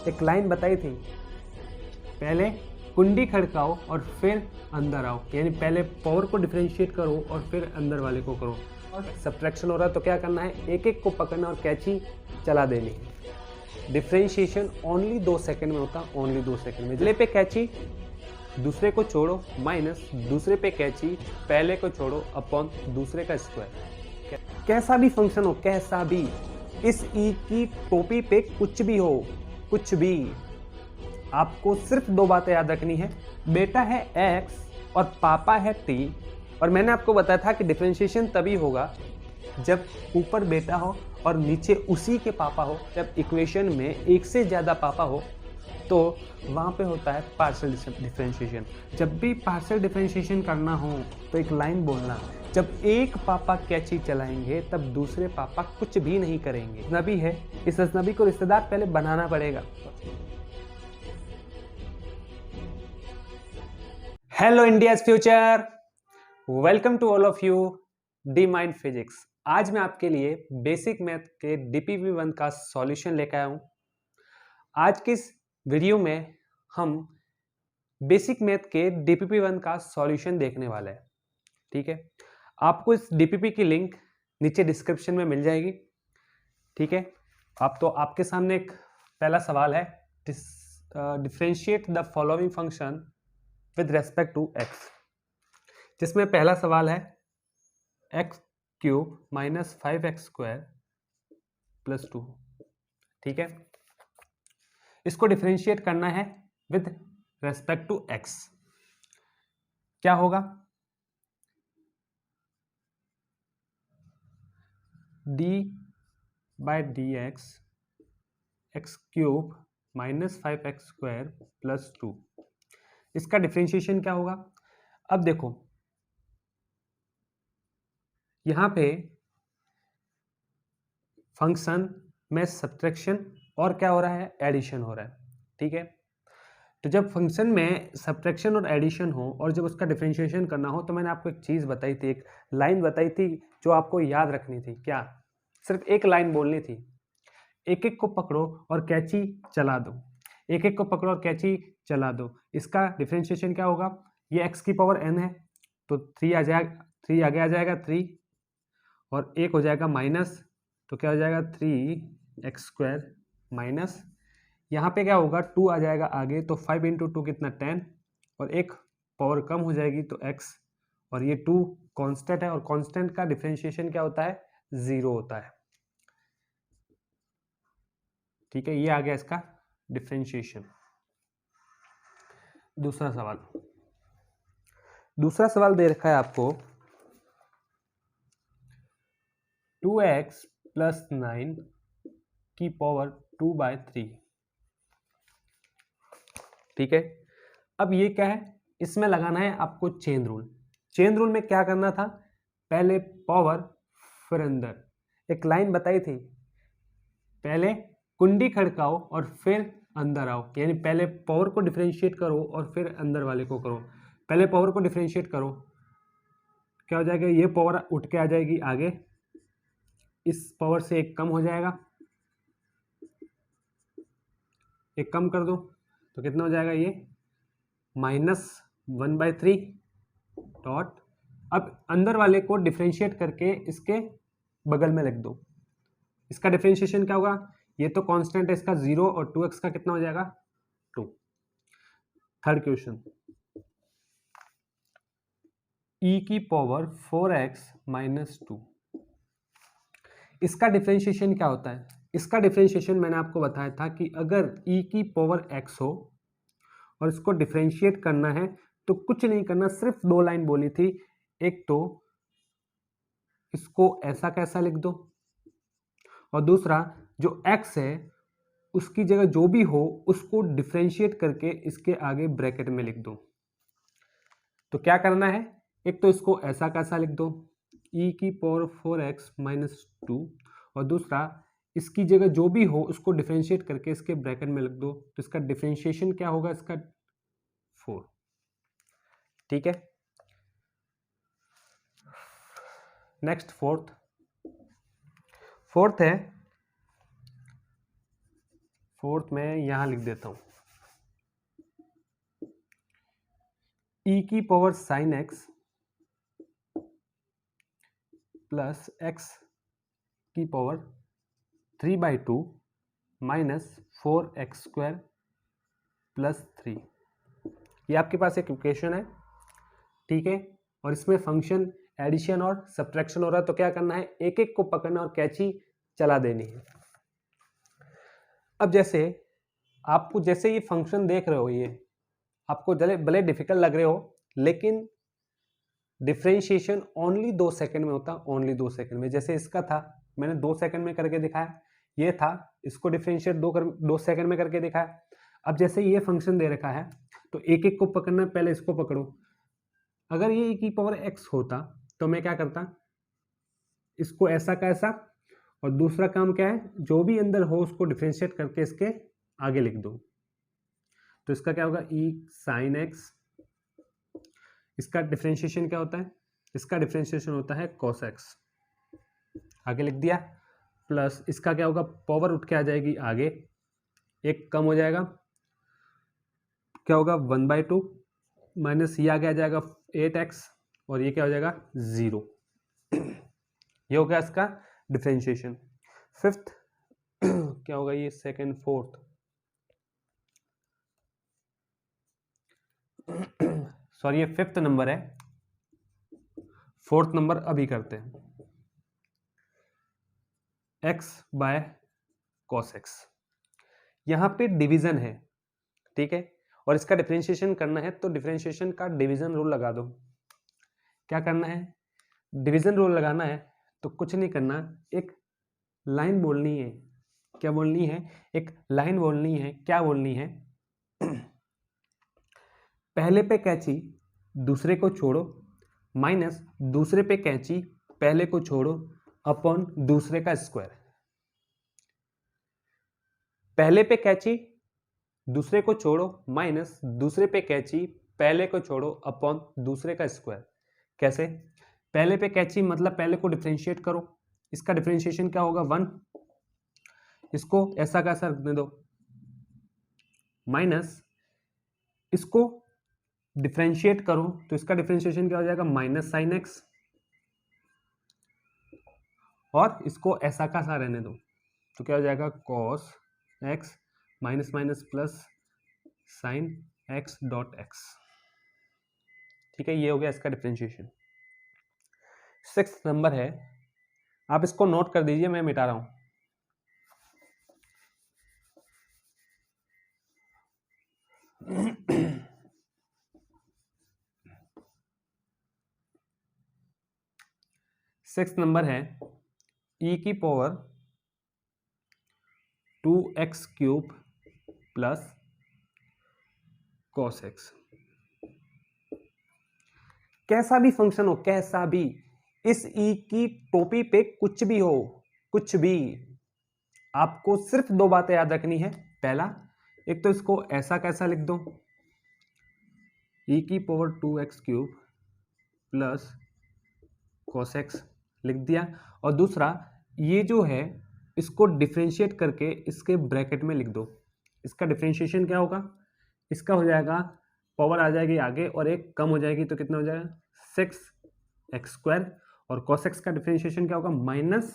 एक लाइन बताई थी, पहले कुंडी खड़काओ और फिर अंदर आओ, यानी पहले पावर को डिफरेंशिएट करो और फिर अंदर वाले को करो। और सब्ट्रैक्शन हो रहा है तो क्या करना है, एक एक को पकड़ना और कैची चला देनी है। डिफरेंशिएशन ओनली 2 सेकंड में होता है, ओनली 2 सेकंड में। पहले पे कैची, दूसरे को छोड़ो, माइनस दूसरे पे कैची, पहले को छोड़ो, अपॉन दूसरे का स्क्वायर। कैसा भी फंक्शन हो, कैसा भी, इस ई की टोपी पे कुछ भी हो, कुछ भी, आपको सिर्फ 2 बातें याद रखनी है। बेटा है x और पापा है t। और मैंने आपको बताया था कि डिफरेंशिएशन तभी होगा जब ऊपर बेटा हो और नीचे उसी के पापा हो। जब इक्वेशन में एक से ज़्यादा पापा हो तो वहाँ पे होता है पार्शियल डिफरेंशिएशन। जब भी पार्शियल डिफरेंशिएशन करना हो तो एक लाइन बोलना, जब एक पापा कैची चलाएंगे तब दूसरे पापा कुछ भी नहीं करेंगे। अजनबी है, इस अजनबी को रिश्तेदार पहले बनाना पड़ेगा। Hello India's future, welcome to all of you the mind physics. आज मैं आपके लिए बेसिक मैथ के DPP1 का सॉल्यूशन लेकर आया हूँ। आज की इस वीडियो में हम बेसिक मैथ के DPP1 का सॉल्यूशन देखने वाले हैं। ठीक है, आपको इस DPP की लिंक नीचे डिस्क्रिप्शन में मिल जाएगी। ठीक है, आपके सामने एक पहला सवाल है, differentiate the following function with respect to x, जिसमें पहला सवाल है x cube minus 5x square plus 2। ठीक है, इसको डिफरेंशिएट करना है विद रेस्पेक्ट टू x। क्या होगा, d by d x cube minus 5x square plus 2, इसका डिफरेंशिएशन क्या होगा। अब देखो यहां पे फंक्शन में सब्ट्रैक्शन और क्या हो रहा है, एडिशन हो रहा है। ठीक है, तो जब फंक्शन में सब्ट्रैक्शन और एडिशन हो और जब उसका डिफरेंशिएशन करना हो तो मैंने आपको एक चीज़ बताई थी, एक लाइन बताई थी जो आपको याद रखनी थी। क्या, सिर्फ एक लाइन बोलनी थी, एक एक को पकड़ो और कैची चला दो, एक एक को पकड़ो और कैची चला दो। इसका डिफरेंशिएशन क्या होगा, ये x की पावर n है तो 3 आ जाएगा, 3 आगे आ जाएगा 3 और एक हो जाएगा माइनस, तो क्या हो जाएगा 3x स्क्वायर माइनस, यहाँ पे क्या होगा 2 आ जाएगा आगे तो 5 इंटू 2 कितना 10 और एक पावर कम हो जाएगी तो x, और ये 2 कांस्टेंट है और कांस्टेंट का डिफरेंशिएशन क्या होता है, 0 होता है। ठीक है, ये आ गया इसका डिफरेंशिएशन। दूसरा सवाल दे रखा है आपको, 2x प्लस 9 की पावर 2/3। ठीक है, अब ये क्या है, इसमें लगाना है आपको चेन रूल। चेन रूल में क्या करना था, पहले पावर फिर अंदर। एक लाइन बताई थी, पहले कुंडी खड़काओ और फिर अंदर आओ, यानी पहले पावर को डिफरेंशिएट करो और फिर अंदर वाले को करो। पहले पावर को डिफरेंशिएट करो, क्या हो जाएगा, ये पावर उठ के आ जाएगी आगे, इस पावर से एक कम हो जाएगा, एक कम कर दो तो कितना हो जाएगा, ये -1/3 डॉट। अब अंदर वाले को डिफरेंशिएट करके इसके बगल में लिख दो। इसका डिफरेंशिएशन क्या होगा, ये तो कांस्टेंट है इसका 0 और 2x का कितना हो जाएगा 2। थर्ड क्वेश्चन, e की पावर 4x माइनस 2, इसका डिफरेंशिएशन क्या होता है। इसका डिफरेंशिएशन मैंने आपको बताया था कि अगर e की पावर x हो और इसको डिफरेंशिएट करना है तो कुछ नहीं करना, सिर्फ 2 लाइन बोली थी। एक तो इसको ऐसा कैसा लिख दो और दूसरा जो x है उसकी जगह जो भी हो उसको डिफरेंशिएट करके इसके आगे ब्रैकेट में लिख दो। तो क्या करना है, एक तो इसको ऐसा कैसा लिख दो, e की पावर 4x माइनस 2, और दूसरा इसकी जगह जो भी हो उसको डिफरेंशिएट करके इसके ब्रैकेट में लिख दो। तो इसका डिफरेंशिएशन क्या होगा, इसका 4। ठीक है, नेक्स्ट फोर्थ फोर्थ में यहाँ लिख देता हूँ e की power sine x plus x की पावर 3/2 माइनस 4x² प्लस 3। ये आपके पास एक इक्वेशन है, ठीक है, और इसमें फंक्शन एडिशन और सब्ट्रैक्शन हो रहा है, तो क्या करना है, एक एक को पकड़ना और कैची चला देनी है। अब जैसे आपको जैसे ये फंक्शन देख रहे हो, ये आपको भले डिफिकल्ट लग रहे हो, लेकिन डिफरेंशिएशन ओनली 2 सेकंड में होता है, ओनली 2 सेकंड में। जैसे इसका था, मैंने 2 सेकंड में करके दिखाया, ये था, इसको डिफरेंशिएट 2 सेकंड में करके दिखाया। अब जैसे ये फंक्शन दे रखा है, तो एक एक को पकड़ना, पहले इसको पकड़ो। अगर ये e की पावर x होता तो मैं क्या करता, इसको ऐसा का ऐसा, और दूसरा काम क्या है, जो भी अंदर हो उसको डिफरेंशिएट करके इसके आगे लिख दो। तो इसका क्या होगा, e sin x, इसका डिफरेंशिएशन क्या होता है, इसका डिफरेंशिएशन होता है cos x, आगे लिख दिया, प्लस इसका क्या होगा, पावर उठ के आ जाएगी आगे, एक कम हो जाएगा, क्या होगा 1/2 माइनस ये आगे आ जाएगा 8x, और ये क्या हो जाएगा 0। ये हो गया इसका डिफरेंशिएशन। फिफ्थ क्या होगा, ये सेकंड फोर्थ सॉरी ये फिफ्थ नंबर है, फोर्थ नंबर अभी करते हैं, x बाय cos x। यहां पे डिवीजन है, ठीक है, और इसका डिफरेंशिएशन करना है, तो डिफरेंशिएशन का डिवीजन रूल लगा दो। क्या करना है, डिवीजन रूल लगाना है, तो कुछ नहीं करना, एक लाइन बोलनी है। क्या बोलनी है, एक लाइन बोलनी है। क्या बोलनी है, पहले पे कैंची दूसरे को छोड़ो, माइनस दूसरे पे कैंची पहले को छोड़ो, अपॉन दूसरे का स्क्वायर। पहले पे कैंची दूसरे को छोड़ो, माइनस दूसरे पे कैंची पहले को छोड़ो, अपॉन दूसरे का स्क्वायर। कैसे, पहले पे कैंची मतलब पहले को डिफरेंशिएट करो, इसका डिफरेंशिएशन क्या होगा 1, इसको ऐसा का ऐसा रखने दो, माइनस इसको डिफरेंशिएट करो, तो इसका डिफरेंशिएशन क्या हो जाएगा माइनस साइन एक्स, और इसको ऐसा का ऐसा रहने दो, तो क्या हो जाएगा cos x minus minus plus sign x dot x। ठीक है, ये हो गया इसका डिफरेंशिएशन। 6th नंबर है, आप इसको नोट कर दीजिए, मैं मिटा रहा हूं। सिक्स नंबर है, e की power 2x³ plus cos x। कैसा भी फंक्शन हो, कैसा भी, इस e की टोपी पे कुछ भी हो, कुछ भी, आपको सिर्फ 2 बातें याद रखनी है। पहला, एक तो इसको ऐसा कैसा लिख दो, e की power 2x³ plus cos x लिख दिया, और दूसरा ये जो है इसको डिफरेंशिएट करके इसके ब्रैकेट में लिख दो। इसका डिफरेंशिएशन क्या होगा, इसका हो जाएगा, पावर आ जाएगी आगे और एक कम हो जाएगी, तो कितना हो जाएगा 6x², और cos x का डिफरेंशिएशन क्या होगा माइनस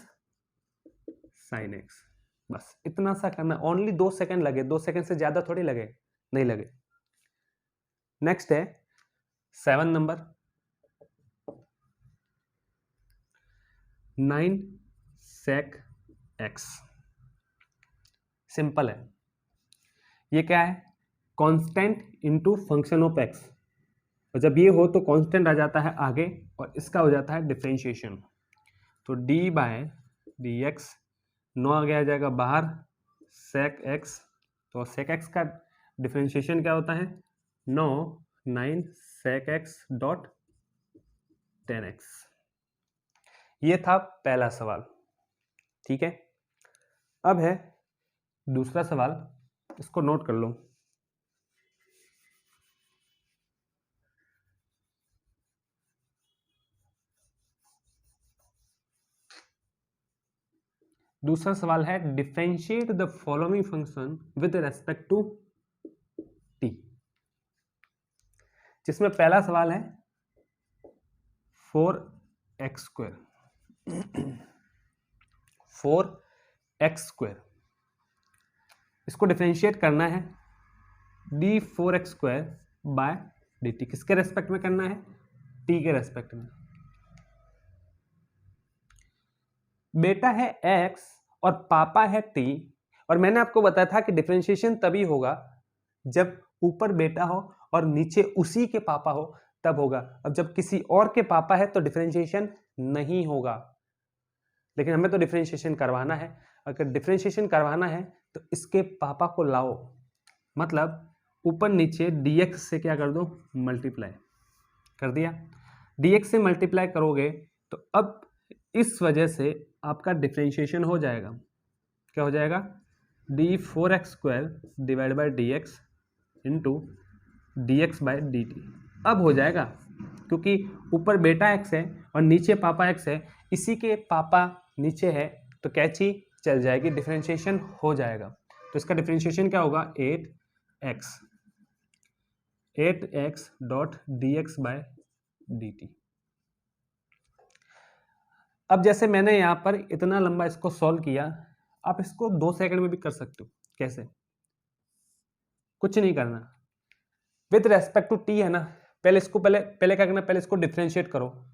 साइन x। बस इतना सा करना, ओनली 2 सेकंड लगे, 2 सेकंड से ज्यादा थोड़ी लगे, नहीं लगे। नेक्स्ट है 7 नंबर, 9 sec x। सिंपल है, ये क्या है, constant into function of x, और जब ये हो तो कांस्टेंट आ जाता है आगे और इसका हो जाता है डिफरेंशिएशन। तो d बाय डी एक्स, 9 आगे आ जाएगा बाहर, sec x, तो sec x का डिफरेंशिएशन क्या होता है 9 sec x डॉट 10x। ये था पहला सवाल, ठीक है। अब है दूसरा सवाल, इसको नोट कर लो। दूसरा सवाल है differentiate the following function with respect to t, जिसमें पहला सवाल है 4x², 4x², इसको डिफरेंशिएट करना है d4x² बाय dt, किसके रेस्पेक्ट में करना है? t के रेस्पेक्ट में। बेटा है x और पापा है t, और मैंने आपको बताया था कि डिफरेंशिएशन तभी होगा जब ऊपर बेटा हो और नीचे उसी के पापा हो, तब होगा। अब जब किसी और के पापा है तो डिफरेंशिएशन नहीं होगा, लेकिन हमें तो डिफरेंशिएशन करवाना है। अगर डिफरेंशिएशन करवाना है तो इसके पापा को लाओ, मतलब ऊपर नीचे dx से क्या कर दो? मल्टीप्लाई कर दिया। dx से मल्टीप्लाई करोगे तो अब इस वजह से आपका डिफरेंशिएशन हो जाएगा। क्या हो जाएगा? d4x² divide by dx into dx by dt। अब हो जाएगा, क्योंकि ऊपर बेटा x है और नीचे पापा x है, इसी के पापा नीचे है तो कैची चल जाएगी, डिफरेंशिएशन हो जाएगा। तो इसका डिफरेंशिएशन क्या होगा? 8x dot dx bye dt। अब जैसे मैंने यहाँ पर इतना लंबा इसको सॉल्व किया, आप इसको 2 सेकंड में भी कर सकते हो। कैसे? कुछ नहीं करना, विद रेस्पेक्ट टू टी है ना, पहले क्या करना? पहले इसको डिफरेंशिएट करो।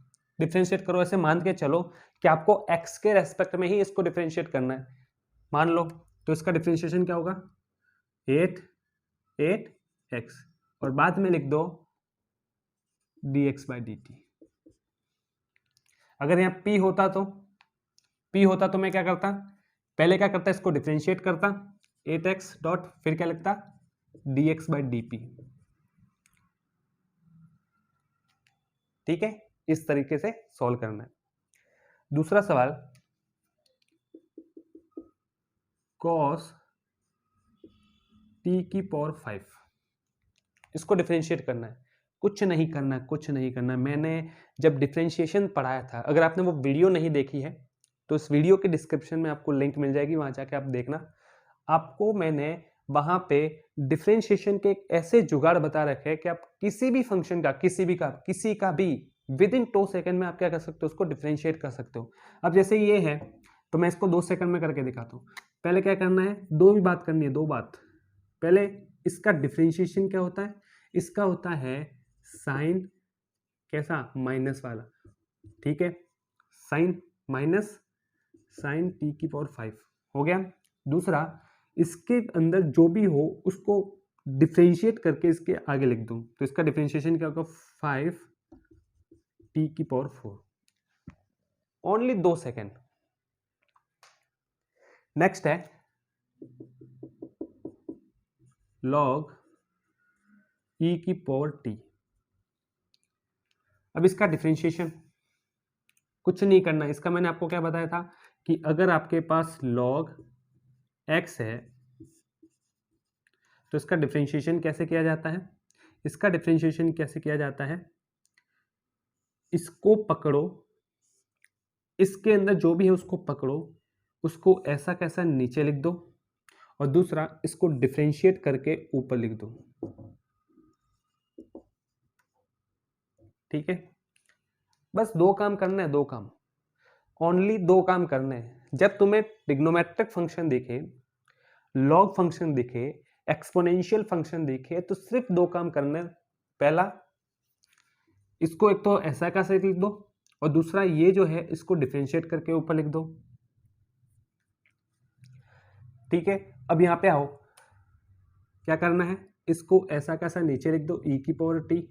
ऐसे मान के चलो कि आपको x के रेस्पेक्ट में ही इसको डिफरेंशिएट करना है, मान लो। तो इसका डिफरेंशिएशन क्या होगा? 8x, और बाद में लिख दो dx बाई dt। अगर यहाँ p होता तो मैं क्या करता? पहले क्या करता? इसको डिफरेंशिएट करता 8x डॉट, फिर क्या लिखता? dx by dp। ठीक है, इस तरीके से सॉल्व करना है। दूसरा सवाल, cos t की पावर 5, इसको डिफरेंशिएट करना है। कुछ नहीं करना। मैंने जब डिफरेंशिएशन पढ़ाया था, अगर आपने वो वीडियो नहीं देखी है तो इस वीडियो के डिस्क्रिप्शन में आपको लिंक मिल जाएगी, वहां जाके आप देखना। आपको मैंने वहां पे डिफरेंशिएशन के एक ऐसे जुगाड़ बता रखे हैं कि आप किसी भी फंक्शन का, किसी का भी विद इन 2 सेकंड में आप क्या कर सकते हो? उसको डिफरेंशिएट कर सकते हो। अब जैसे ये है तो मैं इसको 2 सेकंड में करके दिखाता हूँ। पहले क्या करना है? दो बात करनी है। पहले इसका डिफरेंशिएशन क्या होता है? इसका होता है साइन, कैसा? माइनस वाला। ठीक है, साइन माइनस साइन टी की पावर 5 हो गया। दूसरा, इसके अंदर जो भी हो उसको डिफरेंशिएट करके इसके आगे लिख दूं, तो इसका डिफरेंशिएशन क्या होगा? 5 टी की पावर 4। Only 2 second. नेक्स्ट है लॉग e की पावर t। अब इसका डिफरेंशिएशन कुछ नहीं करना। इसका मैंने आपको क्या बताया था कि अगर आपके पास log x है तो इसका डिफरेंशिएशन कैसे किया जाता है? इसको पकड़ो, इसके अंदर जो भी है उसको पकड़ो, उसको ऐसा कैसा नीचे लिख दो, और दूसरा इसको डिफरेंशिएट करके ऊपर लिख दो। ठीक है, बस 2 काम करना है, 2 काम, ओनली 2 काम करने हैं। जब तुम्हें ट्रिग्नोमेट्रिक फंक्शन दिखे, लॉग फंक्शन दिखे, एक्सपोनेंशियल फंक्शन दिखे, तो सिर्फ 2 काम करने हैं। पहला, इसको एक तो ऐसा कैसे लिख दो, और दूसरा ये जो है इसको डिफरेंशिएट करके ऊपर लिख दो। ठीक है, अब यहां पे आओ, क्या करना है? इसको ऐसा कैसा नीचे लिख दो e की पावर t,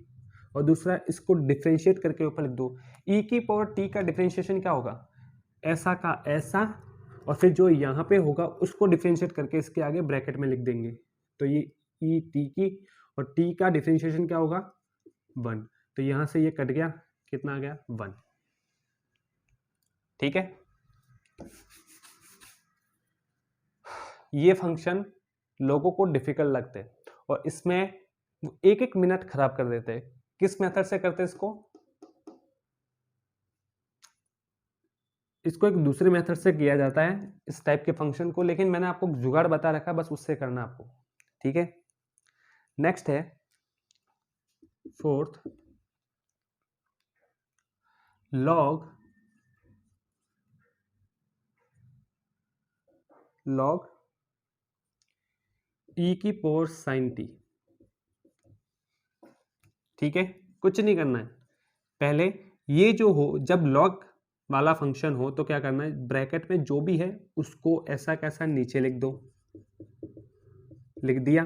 और दूसरा इसको डिफरेंशिएट करके ऊपर लिख दो। e की पावर t का डिफरेंशिएशन क्या होगा? ऐसा का ऐसा, और फिर जो यहाँ पे होगा उसको डिफरेंशिएट करके इसके आगे ब्रैकेट में लिख देंगे। तो ये e t की, और t का डिफरेंशिएशन क्या होगा? 1। तो यहां से ये कट गया, कितना आ गया? 1। ठीक है, ये फंक्शन लोगों को डिफिकल्ट लगते हैं और इसमें 1-1 मिनट खराब कर देते हैं। किस मेथड से करते हैं इसको? इसको एक दूसरे मेथड से किया जाता है इस टाइप के फंक्शन को, लेकिन मैंने आपको जुगाड़ बता रखा है, बस उससे करना आपको, ठीक है। नेक्स्ट है फोर्थ, लॉग e की पावर sin t, ठीक है। कुछ नहीं करना है, पहले ये जो हो, जब लॉग वाला फंक्शन हो तो क्या करना है, ब्रैकेट में जो भी है उसको ऐसा कैसा नीचे लिख दो, लिख दिया।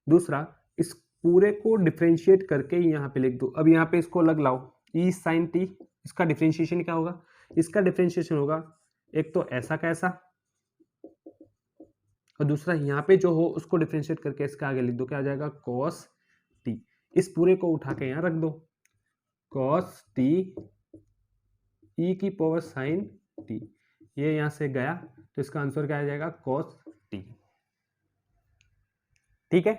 दूसरा, इस पूरे को डिफरेंशिएट करके यहाँ पे लिख दो। अब यहाँ पे इसको अलग लाओ, e sin t, इसका डिफरेंशिएशन क्या होगा, इसका डिफरेंशिएशन होगा एक तो ऐसा कैसा, और दूसरा यहाँ पे जो हो उसको डिफरेंशिएट करके इसका आगे लिख दो, क्या आ जाएगा, cos t। इस पूरे को उठा के यहाँ रख दो, cos t e की पावर sin t, ये यहाँ से गया तो इसका आंसर क्या आ जाएगा, cos t, ठीक है।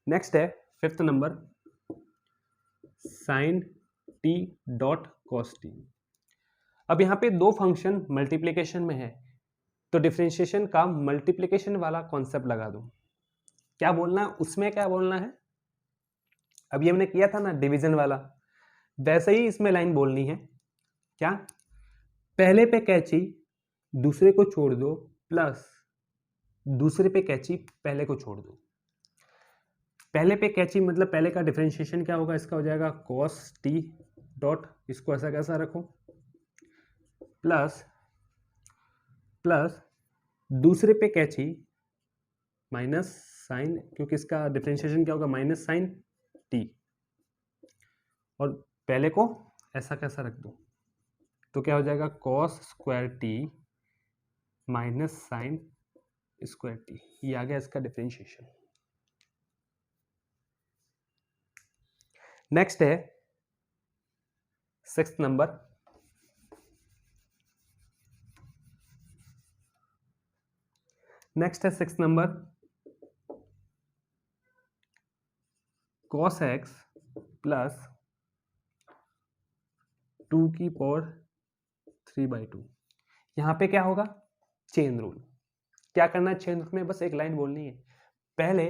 नेक्स्ट है fifth number, sin t dot cos t। अब यहाँ पे दो फंक्शन मल्टीप्लिकेशन में है तो डिफरेंशिएशन का मल्टीप्लिकेशन वाला कॉन्सेप्ट लगा दो। क्या बोलना है उसमें, क्या बोलना है, अब ये हमने किया था ना डिवीजन वाला, वैसे ही इसमें लाइन बोलनी है। क्या, पहले पे कैची दूसरे को छोड़ दो, प्लस दूसरे पे कैची पहले को छोड़ दो। पहले पे कैची मतलब पहले का डिफरेंशिएशन क्या होगा, इसका हो जाएगा cos t डॉट, इसको ऐसा कैसा रखो, प्लस दूसरे पे कैची माइनस साइन, क्योंकि इसका डिफरेंशिएशन क्या होगा, माइनस साइन t, और पहले को ऐसा कैसा रख दो, तो क्या हो जाएगा, cos square t minus sine square t, ये आ गया इसका डिफरेंशिएशन। नेक्स्ट है sixth number, cos x plus 2 की पावर 3/2। यहाँ पे क्या होगा, चेन रूल। क्या करना है चेन रूल में, बस एक लाइन बोलनी है, पहले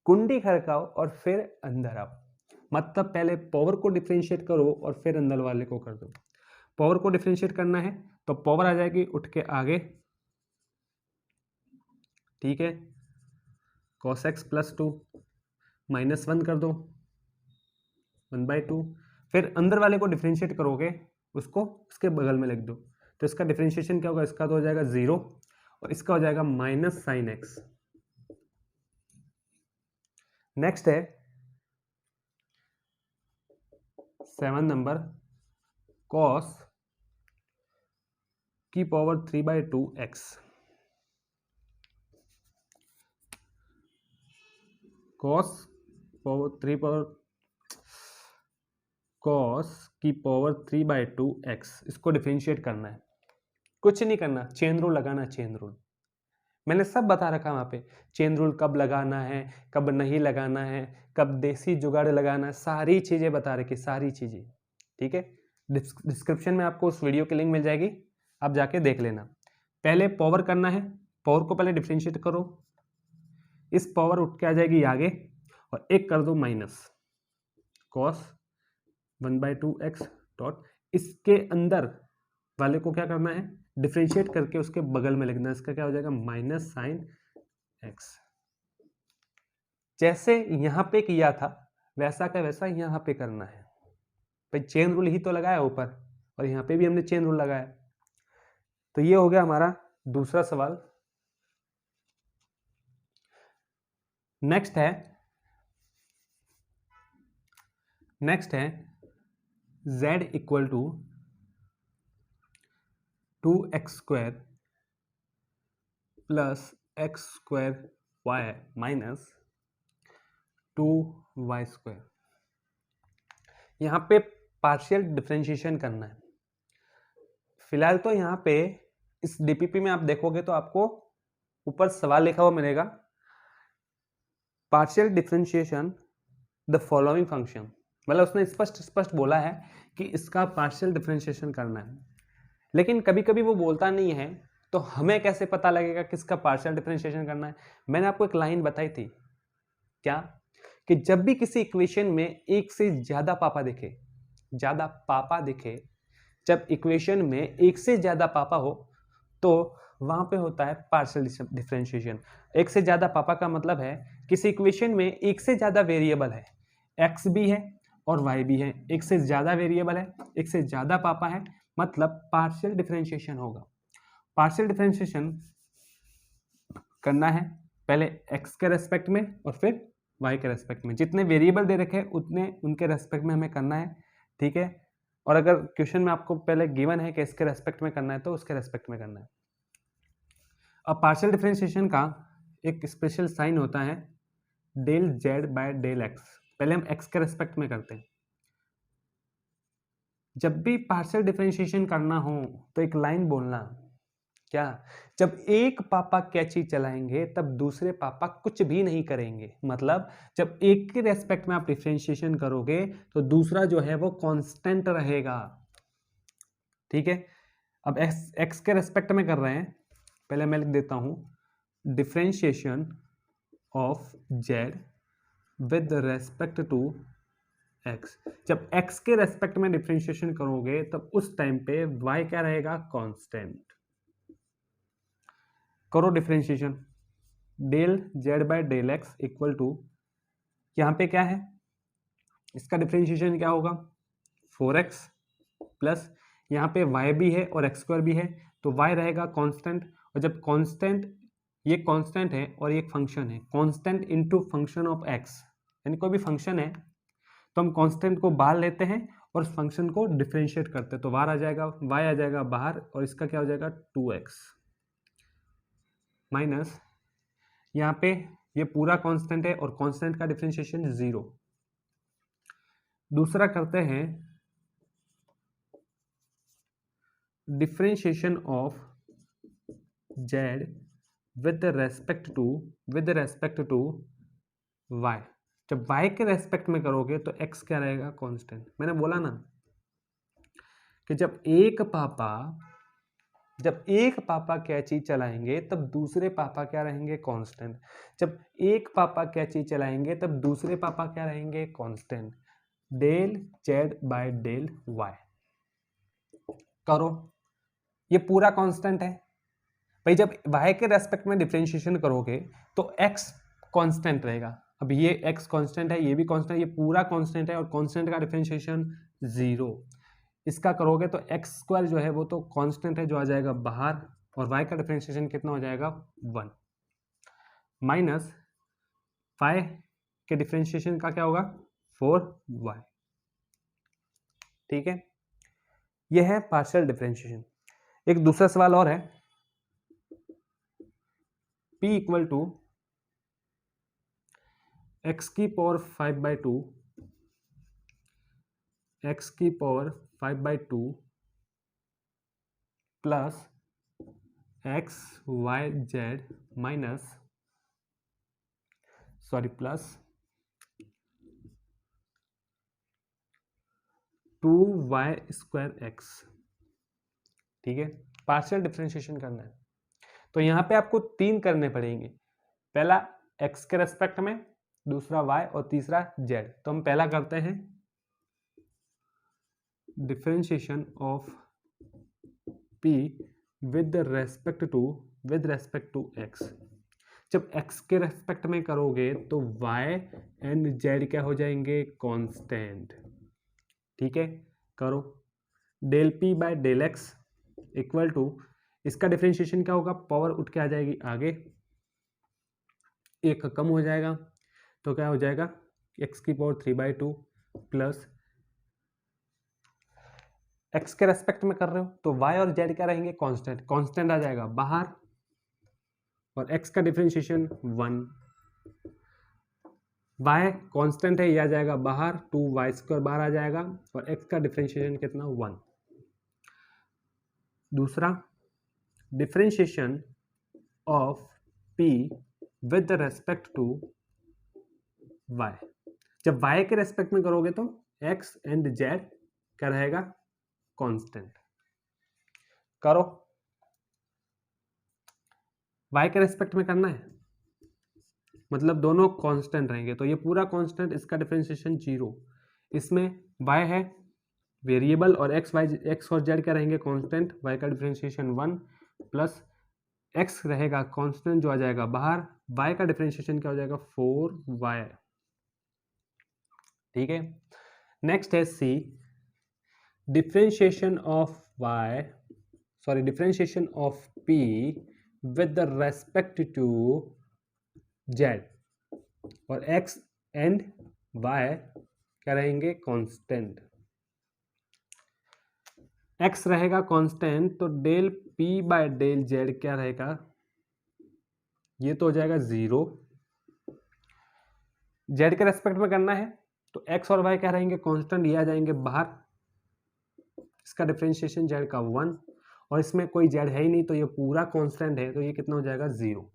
कुंडी खड़काओ और फिर अंदर आओ, मतलब पहले पावर को डिफरेंशिएट करो और फिर अंदर वाले को कर दो। पावर को डिफरेंशिएट करना है तो पावर आ जाएगी उठ के आगे, ठीक है, cos x प्लस 2 माइनस 1 कर दो, 1/2, फिर अंदर वाले को डिफरेंशिएट करोगे उसको उसके बगल में लिख दो, तो इसका डिफरेंशिएशन क्या होगा, इसका तो हो जाएगा 0 और इसका हो जाएगा माइनस साइन x। नेक्स्ट है 7 नंबर, cos की पावर 3/2 x, cos की पावर 3/2 x, इसको डिफरेंशिएट करना है, कुछ नहीं करना, चेन रूल लगाना है। चेन रूल मैंने सब बता रखा वहाँ पे, चेन रूल कब लगाना है, कब नहीं लगाना है, कब देसी जुगाड़ लगाना है, सारी चीज़ें बता रखी, सारी चीज़ें, ठीक है। डिस्क्रिप्शन में आपको उस वीडियो की लिंक मिल जाएगी, आप जाके देख लेना। पहले पावर करना है, पावर को पहले डिफरेंशिएट करो, इस पावर उठ के आ जाएगी आगे और एक कर दो माइनस, cos 1/2 x डॉट, इसके अंदर वाले को क्या करना है, डिफरेंशिएट करके उसके बगल में लिखना है, इसका क्या हो जाएगा, माइनस साइन x। जैसे यहां पे किया था वैसा का वैसा यहां पे करना है भाई, चेन रूल ही तो लगाया ऊपर और यहाँ पे भी हमने चेन रूल लगाया। तो ये हो गया हमारा दूसरा सवाल। नेक्स्ट है z equal to 2x² plus x² y minus 2y²। यहाँ पे पार्शियल डिफरेंशिएशन करना है। फिलहाल तो यहाँ पे इस डीपीपी में आप देखोगे तो आपको ऊपर सवाल लिखा हुआ मिलेगा, partial differentiation the following function, मतलब उसने स्पष्ट स्पष्ट बोला है कि इसका पार्शियल डिफरेंशिएशन करना है, लेकिन कभी कभी वो बोलता नहीं है, तो हमें कैसे पता लगेगा किसका पार्शियल डिफरेंशिएशन करना है? मैंने आपको एक लाइन बताई थी, क्या कि जब भी किसी इक्वेशन में एक से ज्यादा पापा दिखे, ज्यादा पापा दिखे, जब इक्वेशन में एक से ज्यादा पापा हो तो वहां पे होता है पार्शियल डिफरेंशिएशन। एक से ज्यादा पापा का मतलब है किसी इक्वेशन में एक से ज्यादा वेरिएबल है, एक्स भी है और वाई भी है, एक से ज्यादा वेरिएबल है, एक से ज्यादा पापा है, मतलब पार्शियल डिफरेंशिएशन होगा। पार्शियल डिफरेंशिएशन करना है पहले एक्स के रेस्पेक्ट में और फिर वाई के रेस्पेक्ट में, जितने वेरिएबल दे रखे हैं उतने उनके रेस्पेक्ट में हमें करना है, ठीक है। और अगर क्वेश्चन में आपको पहले गिवन है कि इसके रेस्पेक्ट में करना है तो उसके रेस्पेक्ट में करना है। अब पार्शियल डिफरेंशिएशन का एक स्पेशल साइन होता है del z by del x. पहले हम एक्स के रेस्पेक्ट में करते हैं। जब भी पार्शियल डिफरेंशिएशन करना हो तो एक लाइन बोलना, क्या, जब एक पापा कैची चलाएंगे तब दूसरे पापा कुछ भी नहीं करेंगे। मतलब जब एक के रेस्पेक्ट में आप डिफरेंशिएशन करोगे तो दूसरा जो है वो कांस्टेंट रहेगा, ठीक है। अब एक्स के रेस्पेक्ट में कर रहे हैं, पहले मैं लिख देता हूं differentiation of z with respect to x. जब एक्स के रेस्पेक्ट में डिफरेंशिएशन करोगे तब उस टाइम पे वाई क्या रहेगा, कांस्टेंट। करो differentiation, del z by del x equal to, यहाँ पे क्या है, इसका डिफरेंशिएशन क्या होगा 4x प्लस यहाँ पे y भी है और x स्क्वायर भी है तो y रहेगा कांस्टेंट। और जब कांस्टेंट, ये कांस्टेंट है और ये फंक्शन है, constant into function of x, यानी कोई भी फंक्शन है तो हम कांस्टेंट को बाहर लेते हैं और उस फंक्शन को डिफरेंशिएट करते हैं, तो y आ जाएगा बाहर और इसका क्या हो जाएगा 2x माइनस यहाँ पे ये पूरा कांस्टेंट है और कांस्टेंट का डिफरेंशिएशन 0। दूसरा करते हैं differentiation of z with respect to y। जब y के रेस्पेक्ट में करोगे तो x क्या रहेगा, कांस्टेंट। मैंने बोला ना कि जब एक पापा कैची चलाएंगे तब दूसरे पापा क्या रहेंगे, कांस्टेंट। जब एक पापा कैची चलाएंगे तब दूसरे पापा क्या रहेंगे, constant. Del z by del y करो, ये पूरा कांस्टेंट है भाई। जब y के रेस्पेक्ट में डिफरेंशिएशन करोगे तो x कांस्टेंट रहेगा। अब ये x कांस्टेंट है, ये भी कांस्टेंट, ये पूरा कांस्टेंट है और कांस्टेंट का डिफरेंशिएशन 0। इसका करोगे तो एक्स स्क्वायर जो है वो तो कांस्टेंट है जो आ जाएगा बाहर, और y का डिफरेंशिएशन कितना हो जाएगा 1 माइनस y के डिफरेंशिएशन का क्या होगा 4y, ठीक है। यह है पार्शियल डिफरेंशिएशन। एक दूसरा सवाल और है, p इक्वल टू x की पावर 5/2 x की power 5/2 plus x y z minus plus 2y²x, ठीक है। पार्शियल डिफरेंशिएशन करना है तो यहाँ पे आपको 3 करने पड़ेंगे, पहला x के रेस्पेक्ट में, दूसरा y और तीसरा z। तो हम पहला करते हैं differentiation of p with respect to x। जब x के रेस्पेक्ट में करोगे तो y एंड z क्या हो जाएंगे, कांस्टेंट, ठीक है। करो del p by del x equal to, इसका डिफरेंशिएशन क्या होगा, पावर उठ के आ जाएगी आगे, एक कम हो जाएगा तो क्या हो जाएगा x की पावर 3/2 प्लस x के रेस्पेक्ट में कर रहे हो तो y और z क्या रहेंगे, कांस्टेंट। कांस्टेंट आ जाएगा बाहर और x का डिफरेंशिएशन 1, y कांस्टेंट है, ये आ जाएगा बाहर, 2y² बाहर आ जाएगा और x का डिफरेंशिएशन कितना 1। दूसरा differentiation of p with respect to y। जब y के रेस्पेक्ट में करोगे तो एक्स एंड जेड क्या रहेगा, कांस्टेंट। करो, वाई के रेस्पेक्ट में करना है, मतलब दोनों कांस्टेंट रहेंगे, तो ये पूरा कांस्टेंट, इसका डिफरेंशिएशन 0, इसमें y है वेरिएबल और एक्स और जेड क्या रहेंगे कांस्टेंट, y का डिफरेंशिएशन 1 प्लस x रहेगा कांस्टेंट जो आ जाएगा बाहर, y का डिफरेंशिएशन क्या हो जाएगा 4y। ठीक है, नेक्स्ट है c, differentiation of p with the respect to z, और x एंड y क्या रहेंगे कांस्टेंट। x रहेगा कांस्टेंट तो del p by del z क्या रहेगा, ये तो हो जाएगा 0, z के रेस्पेक्ट में करना है तो x और y क्या रहेंगे कांस्टेंट, ये आ जाएंगे बाहर, इसका डिफरेंशिएशन z का 1, और इसमें कोई z है ही नहीं तो ये पूरा कांस्टेंट है, तो ये कितना हो जाएगा 0।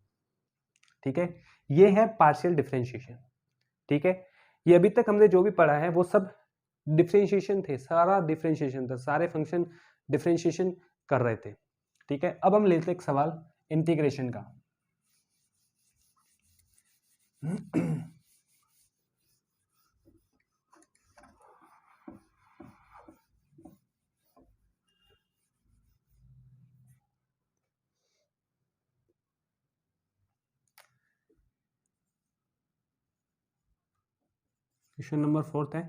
ठीक है, ये है पार्शियल डिफरेंशिएशन। ठीक है, ये अभी तक हमने जो भी पढ़ा है वो सब डिफरेंशिएशन थे, सारा डिफरेंशिएशन था, सारे फंक्शन डिफरेंशिएशन कर रहे थे। ठीक है, अब हम लेते हैं एक सवाल इंटीग्रेशन का। क्वेश्चन नंबर 4 है,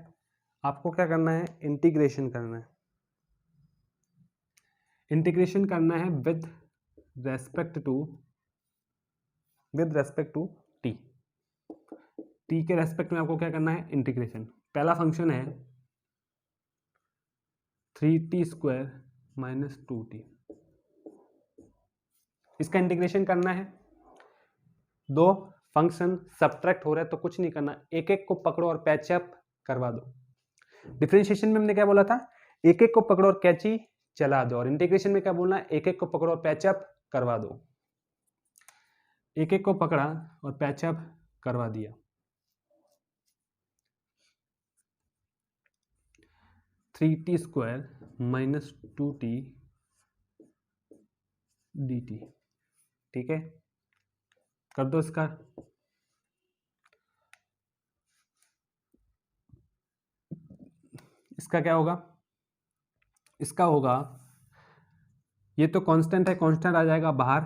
आपको क्या करना है, इंटीग्रेशन करना है। इंटीग्रेशन करना है विद रेस्पेक्ट टू टी के रेस्पेक्ट में आपको क्या करना है, इंटीग्रेशन। पहला फंक्शन है 3t² माइनस 2t, इसका इंटीग्रेशन करना है। दो फंक्शन सब्ट्रैक्ट हो रहा है तो कुछ नहीं करना, एक एक को पकड़ो और पैचअप करवा दो। डिफरेंशिएशन में हमने क्या बोला था, एक एक को पकड़ो और कैची चला दो, और इंटीग्रेशन में क्या बोलना है, एक एक को पकड़ो और पैचअप करवा दो। एक एक को पकड़ा और पैचअप करवा दिया। (3t² minus 2t dt). ठीक है, कर दो इसका। इसका क्या होगा, इसका होगा, ये तो कांस्टेंट है, कांस्टेंट आ जाएगा बाहर,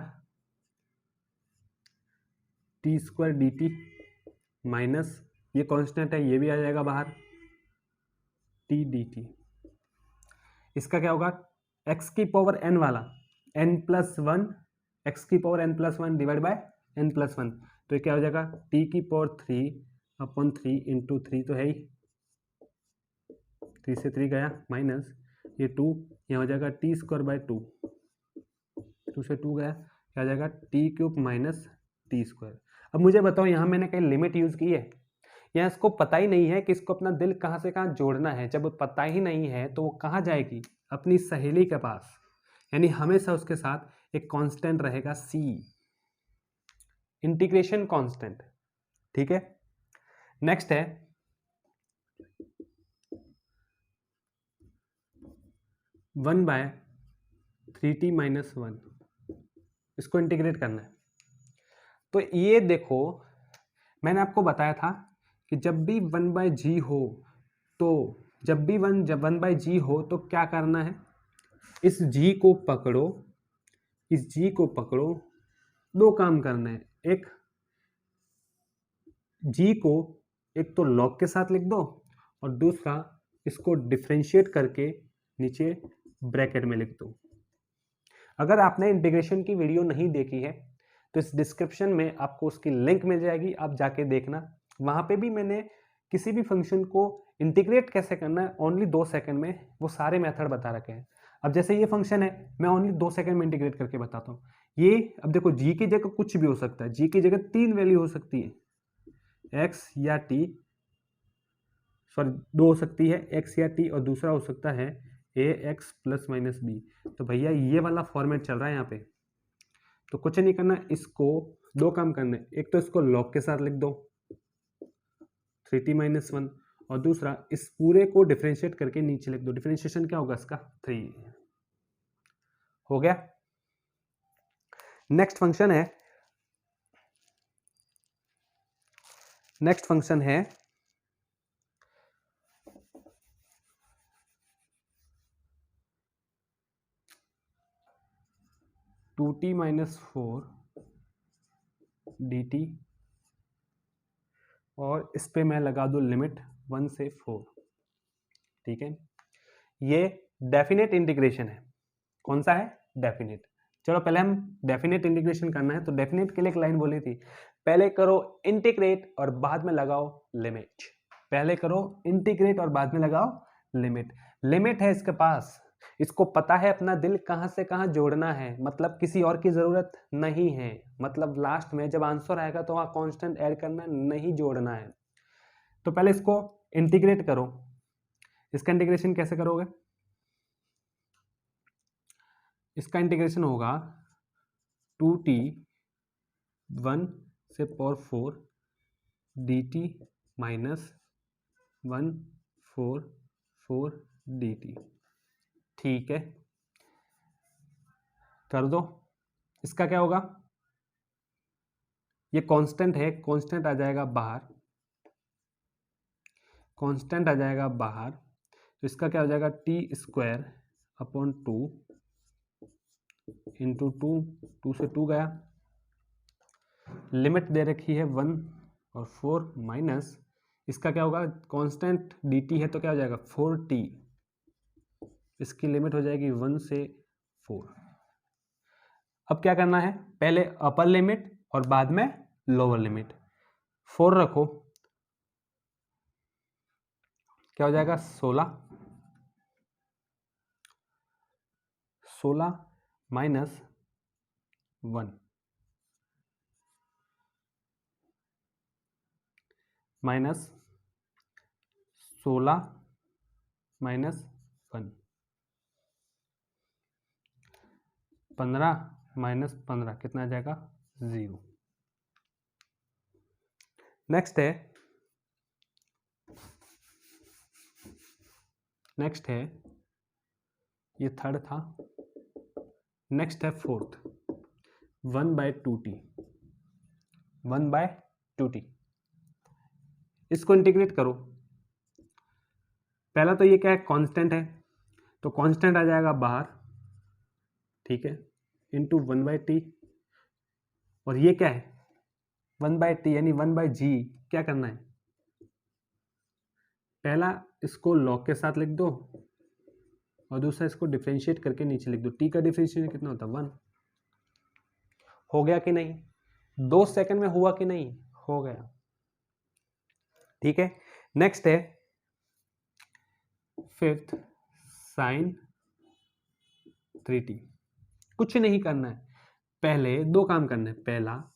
t² dt माइनस ये कांस्टेंट है, ये भी आ जाएगा बाहर, t dt। इसका क्या होगा, x की पावर n वाला n+1, x की power n+1 divide by n+1, तो ये क्या हो जाएगा t की पावर 3/3 इंटू 3 तो है ही, 3 से 3 गया माइनस ये 2, यहाँ हो जाएगा t²/2, 2 से 2 गया, क्या आ जाएगा t³ माइनस t²। अब मुझे बताओ यहाँ मैंने कहीं लिमिट यूज की है, या इसको पता ही नहीं है कि इसको अपना दिल कहाँ से कहाँ जोड़ना है। जब पता ही नहीं है तो वो कहाँ जाएगी, अपनी सहेली के पास, यानी हमेशा उसके साथ एक कांस्टेंट रहेगा c, इंटीग्रेशन कांस्टेंट। ठीक है, नेक्स्ट है 1/3t माइनस 1, इसको इंटीग्रेट करना है। तो ये देखो मैंने आपको बताया था कि जब भी 1/g हो तो जब 1/g हो तो क्या करना है, इस g को पकड़ो, इस g को पकड़ो, दो काम करना है। एक g को एक तो लॉग के साथ लिख दो, और दूसरा इसको डिफरेंशिएट करके नीचे ब्रैकेट में लिख दो। अगर आपने इंटीग्रेशन की वीडियो नहीं देखी है तो इस डिस्क्रिप्शन में आपको उसकी लिंक मिल जाएगी, आप जाके देखना। वहाँ पे भी मैंने किसी भी फंक्शन को इंटीग्रेट कैसे करना है ओनली 2 सेकंड में वो सारे मेथड बता रखे हैं। अब जैसे ये फंक्शन है, मैं ओनली 2 सेकंड में इंटीग्रेट करके बताता हूँ। ये अब देखो g की जगह कुछ भी हो सकता है, g की जगह 3 वैल्यू हो सकती है, x या t, सॉरी 2 हो सकती है, x या t, और दूसरा हो सकता है ax + - b। तो भैया ये वाला फॉर्मेट चल रहा है यहाँ पे, तो कुछ नहीं करना, इसको दो काम करने, एक तो इसको लॉग के साथ लिख दो 3t - 1, और दूसरा इस पूरे को डिफरेंशिएट करके नीचे लिख दो। डिफरेंशिएशन क्या होगा इसका? 3 हो गया। नेक्स्ट फंक्शन है 2t - 4 dt और इस पे मैं लगा दूं लिमिट 1 से 4। ठीक है, ये डेफिनेट इंटीग्रेशन है। कौन सा है? डेफिनेट। चलो पहले हम डेफिनेट इंटीग्रेशन करना है, तो डेफिनेट के लिए एक लाइन बोली थी, पहले करो इंटीग्रेट और बाद में लगाओ लिमिट। पहले करो इंटीग्रेट और बाद में लगाओ लिमिट। लिमिट है इसके पास, इसको पता है अपना दिल कहां से कहां जोड़ना है, मतलब किसी और की जरूरत नहीं है। मतलब लास्ट में जब आंसर आएगा तो वहां कांस्टेंट ऐड करना, नहीं जोड़ना है। तो पहले इसको इंटीग्रेट करो। इसका इंटीग्रेशन कैसे करोगे? इसका इंटीग्रेशन होगा 2t 1 से पावर 4 dt माइनस 1 4 4 dt। ठीक है, कर दो। इसका क्या होगा? ये कांस्टेंट है, कांस्टेंट आ जाएगा बाहर, कांस्टेंट आ जाएगा बाहर। तो इसका क्या हो जाएगा? t² अपॉन 2 इंटू 2 से 2 गया, लिमिट दे रखी है 1 और 4 माइनस इसका क्या होगा? कांस्टेंट dt है तो क्या हो जाएगा? 4t। इसकी लिमिट हो जाएगी 1 से 4। अब क्या करना है? पहले अपर लिमिट और बाद में लोअर लिमिट। 4 रखो, क्या हो जाएगा? 16 माइनस 1 माइनस 16 माइनस 1 15 माइनस 15 कितना आ जाएगा? 0। नेक्स्ट है ये थर्ड था। नेक्स्ट है फोर्थ, 1/2t 1/2t। इसको इंटीग्रेट करो। पहला तो ये क्या है? कांस्टेंट है, तो कांस्टेंट आ जाएगा बाहर, ठीक है, इंटू 1/t। और ये क्या है? 1/t यानी 1/g। क्या करना है? पहला इसको लॉग के साथ लिख दो और दूसरा इसको डिफरेंशिएट करके नीचे लिख दो। t का डिफरेंशिएशन कितना होता है? 1। हो गया कि नहीं? 2 सेकंड में हुआ कि नहीं? हो गया। ठीक है, नेक्स्ट है फिफ्थ, साइन 3t। कुछ नहीं करना है, पहले 2 काम करना है। पहला,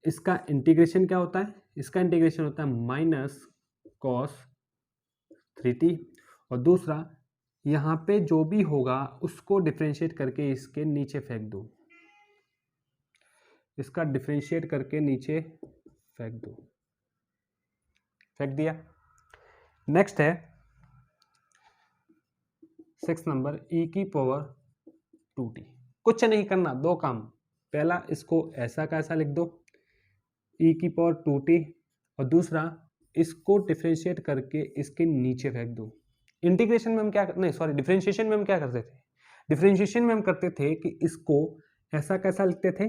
इसका इंटीग्रेशन क्या होता है? इसका इंटीग्रेशन होता है माइनस कॉस 3t। और दूसरा, यहां पे जो भी होगा उसको डिफरेंशिएट करके इसके नीचे फेंक दो। इसका डिफरेंशिएट करके नीचे फेंक दो। फेंक दिया। नेक्स्ट है 6 नंबर, e की पावर 2t। कुछ नहीं करना, 2 काम। पहला, इसको ऐसा का ऐसा लिख दो, e की पावर 2t। और दूसरा, इसको डिफरेंशिएट करके इसके नीचे फेंक दो। इंटीग्रेशन में हम क्या नहीं सॉरी डिफरेंशिएशन में हम क्या करते थे? डिफरेंशिएशन में हम करते थे कि इसको ऐसा कैसा लिखते थे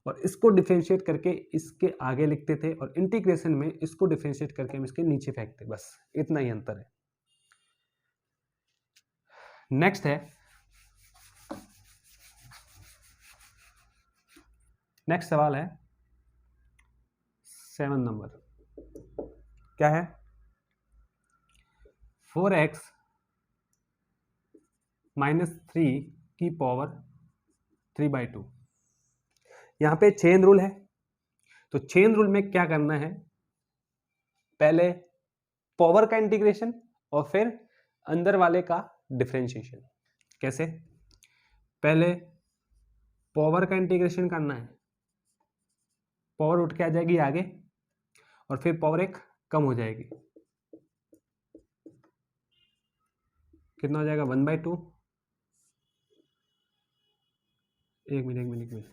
और इसको डिफरेंशिएट करके इसके आगे लिखते थे, और इंटीग्रेशन में इसको डिफरेंशिएट करके हम इसके नीचे फेंकते। बस इतना ही अंतर है। नेक्स्ट है नेक्स्ट सवाल है 7 नंबर। क्या है? 4x माइनस 3 की पावर 3/2। यहां पे चेन रूल है, तो चेन रूल में क्या करना है? पहले पावर का इंटीग्रेशन और फिर अंदर वाले का डिफरेंशिएशन। कैसे? पहले पावर का इंटीग्रेशन करना है, पावर उठ के आ जाएगी आगे और फिर पावर एक कम हो जाएगी। कितना हो जाएगा 1/2। एक मिनट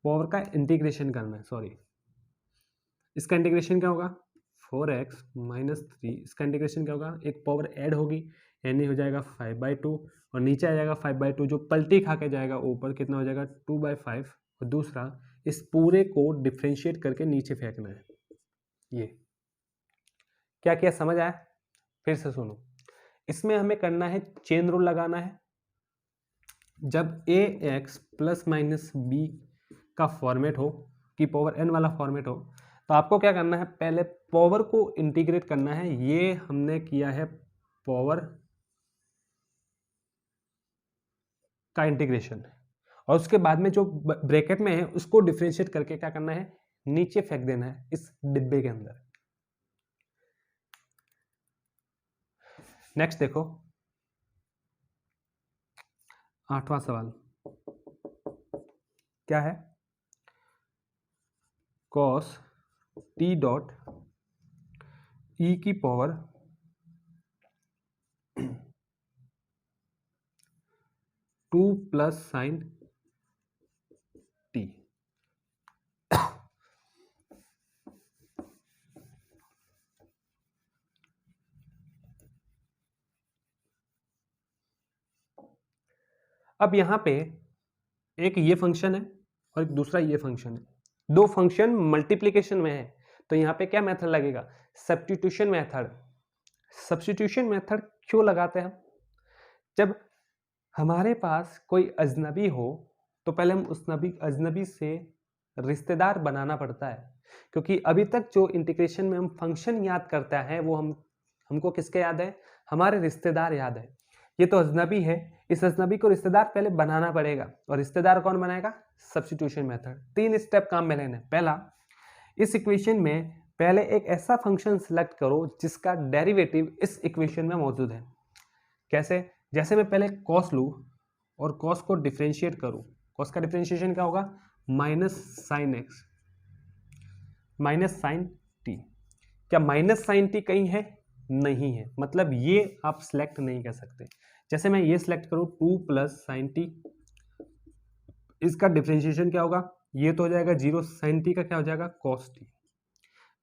पावर का इंटीग्रेशन करना है, सॉरी। इसका इंटीग्रेशन क्या होगा 4x माइनस 3। इसका इंटीग्रेशन क्या होगा, एक पावर ऐड होगी यानी हो जाएगा 5/2 और नीचे आ जाएगा 5/2 जो पलटी खा के जाएगा ऊपर, कितना हो जाएगा 2/5। और दूसरा इस पूरे को डिफ्रेंशिएट करके नीचे फेंकना है। ये क्या किया समझ आया? फिर से सुनो, इसमें हमें करना है चेन रूल लगाना है। जब ax प्लस माइनस b का फॉर्मेट हो कि पावर n वाला फॉर्मेट हो, तो आपको क्या करना है, पहले पावर को इंटीग्रेट करना है। ये हमने किया है पावर का इंटीग्रेशन, और उसके बाद में जो ब्रैकेट में है उसको डिफरेंशिएट करके क्या करना है, नीचे फेंक देना है इस डिब्बे के अंदर। नेक्स्ट देखो 8वां सवाल क्या है, cos t डॉट e की पावर 2 प्लस साइन t। अब यहां पे एक ये फंक्शन है और एक दूसरा ये फंक्शन है, दो फंक्शन मल्टीप्लिकेशन में है, तो यहां पे क्या मेथड लगेगा, सब्स्टिट्यूशन मेथड। सब्स्टिट्यूशन मेथड क्यों लगाते हैं हम, जब हमारे पास कोई अजनबी हो तो पहले हम उस अजनबी से रिश्तेदार बनाना पड़ता है, क्योंकि अभी तक जो इंटीग्रेशन में हम फंक्शन याद करता है वो हमको किसके याद है, हमारे रिश्तेदार याद है। ये तो अजनबी है, इस अजनबी को रिश्तेदार पहले बनाना पड़ेगा, और रिश्तेदार कौन बनाएगा, सब्स्टिट्यूशन मेथड। 3 स्टेप काम में लेने। पहला, इस इक्वेशन में पहले एक ऐसा फंक्शन सिलेक्ट करो जिसका डेरिवेटिव इस इक्वेशन में मौजूद है। कैसे, जैसे मैं पहले कॉस लूँ और कॉस को डिफ्रेंशिएट करूँ, कॉस का डिफ्रेंशिएशन क्या होगा, minus sine x minus sine t. क्या माइनस साइन टी कहीं है, नहीं है, मतलब ये आप सिलेक्ट नहीं कर सकते। जैसे मैं ये सिलेक्ट करूँ 2 प्लस साइन टी, इसका डिफ्रेंशिएशन क्या होगा, ये तो हो जाएगा 0, साइन टी का क्या हो जाएगा कॉस टी।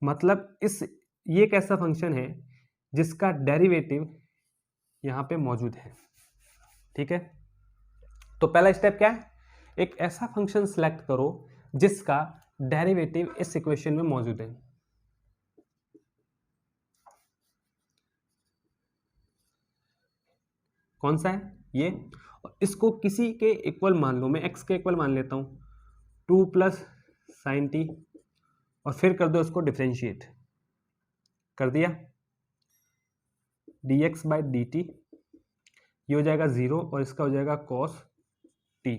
मतलब ये एक ऐसा फंक्शन है जिसका डेरिवेटिव यहाँ पे मौजूद है। ठीक है, तो पहला स्टेप क्या है, एक ऐसा फंक्शन सिलेक्ट करो जिसका डेरिवेटिव इस इक्वेशन में मौजूद है। कौन सा है ये, इसको किसी के इक्वल मान लो, मैं x के इक्वल मान लेता हूं 2 प्लस साइन टी, और फिर कर दो इसको डिफ्रेंशिएट, कर दिया dx बाई डी टी, ये हो जाएगा 0 और इसका हो जाएगा cos t।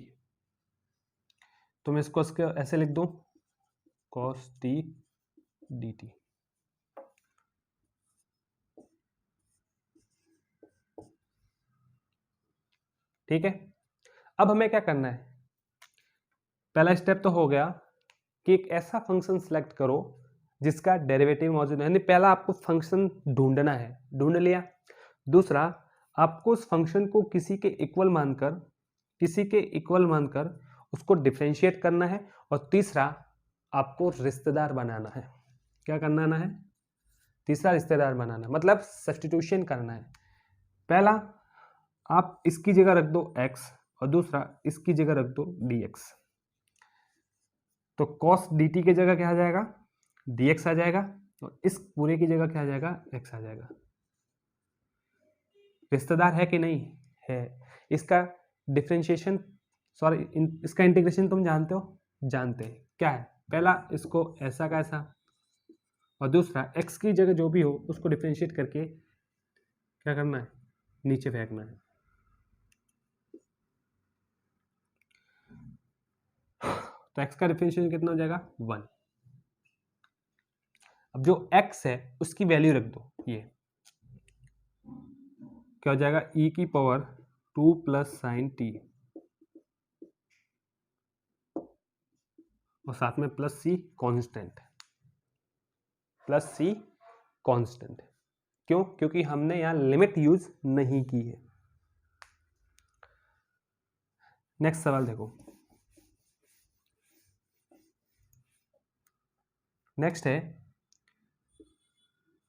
तो मैं इसको ऐसे लिख दूं cos t dt। ठीक है, अब हमें क्या करना है, पहला स्टेप तो हो गया कि एक ऐसा फंक्शन सिलेक्ट करो जिसका डेरिवेटिव मौजूद है, यानी पहला आपको फंक्शन ढूंढना है, ढूंढ लिया। दूसरा, आपको उस फंक्शन को किसी के इक्वल मानकर उसको डिफरेंशिएट करना है। और तीसरा, आपको रिश्तेदार बनाना है। क्या करना है, तीसरा रिश्तेदार बनाना, मतलब सब्स्टिट्यूशन करना है। पहला, आप इसकी जगह रख दो x, और दूसरा इसकी जगह रख दो dx। तो cos dt की जगह क्या आ जाएगा, dx आ जाएगा, और इस पूरे की जगह क्या आ जाएगा, x आ जाएगा। रिश्तेदार है कि नहीं है। इसका डिफरेंशिएशन, सॉरी इसका इंटीग्रेशन तुम जानते हो, जानते हैं क्या है, पहला इसको ऐसा का ऐसा, और दूसरा x की जगह जो भी हो उसको डिफरेंशिएट करके क्या करना है, नीचे फेंकना है। तो x का डिफरेंशिएशन कितना हो जाएगा, 1। अब जो x है उसकी वैल्यू रख दो, ये क्या हो जाएगा, e की पावर 2 प्लस साइन टी, और साथ में प्लस सी कांस्टेंट, प्लस सी कांस्टेंट। क्यों? क्योंकि हमने यहाँ लिमिट यूज नहीं की है। नेक्स्ट सवाल देखो, नेक्स्ट है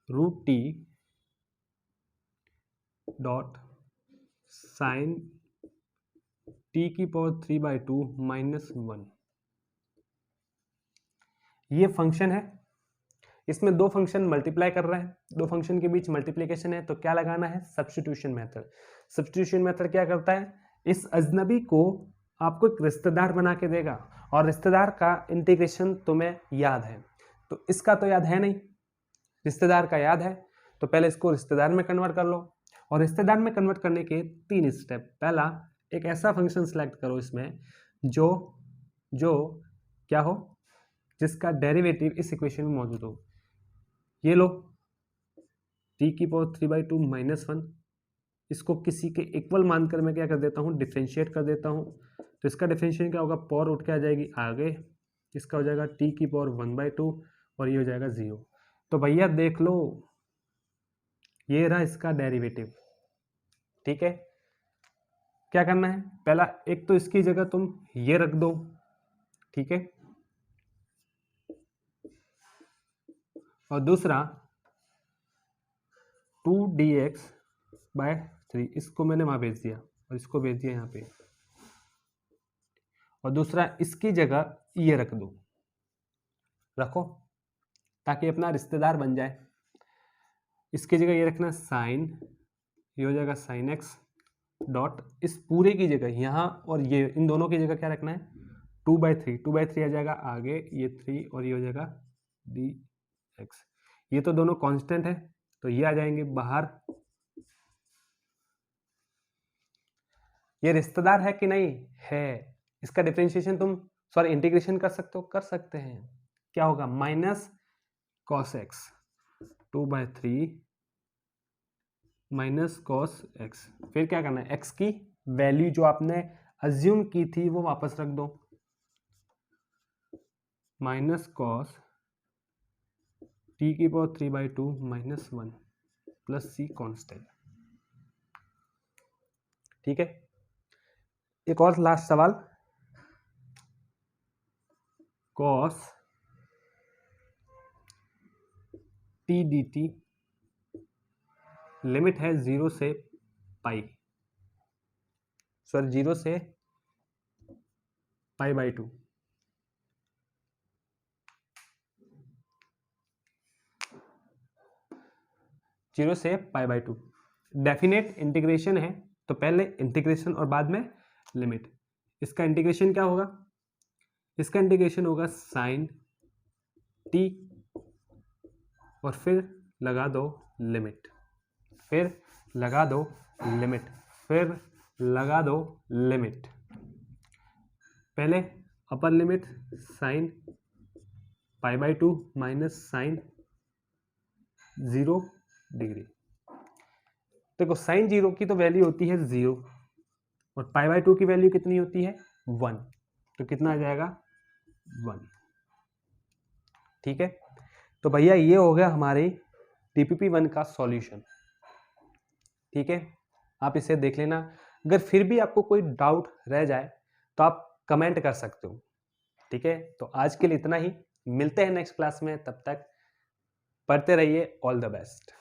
root t dot sine t की पावर 3/2 -1। ये फंक्शन है, इसमें दो फंक्शन मल्टीप्लाई कर रहे हैं, दो फंक्शन के बीच मल्टीप्लिकेशन है, तो क्या लगाना है? Substitution method. सब्स्टिट्यूशन मेथड क्या करता है? इस अजनबी को आपको एक रिश्तेदार बना के देगा, और रिश्तेदार का इंटीग्रेशन तुम्हें याद है, तो इसका तो याद है नहीं, रिश्तेदार का याद है, तो पहले इसको रिश्तेदार में कन्वर्ट कर लो। और रिश्तेदार में कन्वर्ट करने के 3 स्टेप। पहला, एक ऐसा फंक्शन सेलेक्ट करो इसमें जो जो क्या हो, जिसका डेरिवेटिव इस इक्वेशन में मौजूद हो। ये लो t की पावर 3/2 -1, इसको किसी के इक्वल मानकर मैं क्या कर देता हूँ? डिफ्रेंशिएट कर देता हूँ। तो इसका डिफ्रेंशिएशन क्या होगा? पावर उठ के आ जाएगी आगे, इसका हो जाएगा t की पावर 1/2 और ये हो जाएगा 0। तो भैया देख लो, ये रहा इसका डेरिवेटिव। ठीक है, क्या करना है? पहला, एक तो इसकी जगह तुम ये रख दो, ठीक है, और दूसरा 2dx/3, इसको मैंने वहां भेज दिया और इसको भेज दिया यहाँ पे, और दूसरा इसकी जगह ये रख दो, रखो, ताकि अपना रिश्तेदार बन जाए। इसकी जगह ये रखना साइन, ये हो जाएगा साइन एक्स डॉट, इस पूरे की जगह यहाँ और ये इन दोनों की जगह क्या रखना है? 2/3 आ जाएगा आगे, ये 3 और ये हो जाएगा dx। ये तो दोनों कांस्टेंट है, तो ये आ जाएंगे बाहर। ये रिश्तेदार है कि नहीं है? इसका डिफरेंशिएशन तुम इंटीग्रेशन कर सकते हो, कर सकते हैं। क्या होगा? Minus cos x 2/3 minus cos x. फिर क्या करना है? एक्स की वैल्यू जो आपने अज्यूम की थी वो वापस रख दो, माइनस कॉस टी की पावर 3/2 -1 प्लस सी कॉन्स्टेंट। ठीक है, एक और लास्ट सवाल, cos T D T, limit है 0 से पाई, 0 से π/2। जीरो से π/2 डेफिनेट इंटीग्रेशन है, तो पहले इंटीग्रेशन और बाद में लिमिट। इसका इंटीग्रेशन क्या होगा? इसका इंटीग्रेशन होगा साइन टी और फिर लगा दो लिमिट, फिर लगा दो लिमिट, फिर लगा दो लिमिट। पहले upper limit sine π/2 minus sine 0 degree. देखो साइन 0 की तो वैल्यू होती है 0 और π/2 की वैल्यू कितनी होती है? 1, तो कितना आ जाएगा? 1। ठीक है, तो भैया ये हो गया हमारे TPP1 का सॉल्यूशन। ठीक है, आप इसे देख लेना। अगर फिर भी आपको कोई डाउट रह जाए तो आप कमेंट कर सकते हो। ठीक है, तो आज के लिए इतना ही, मिलते हैं नेक्स्ट क्लास में, तब तक पढ़ते रहिए। All the best.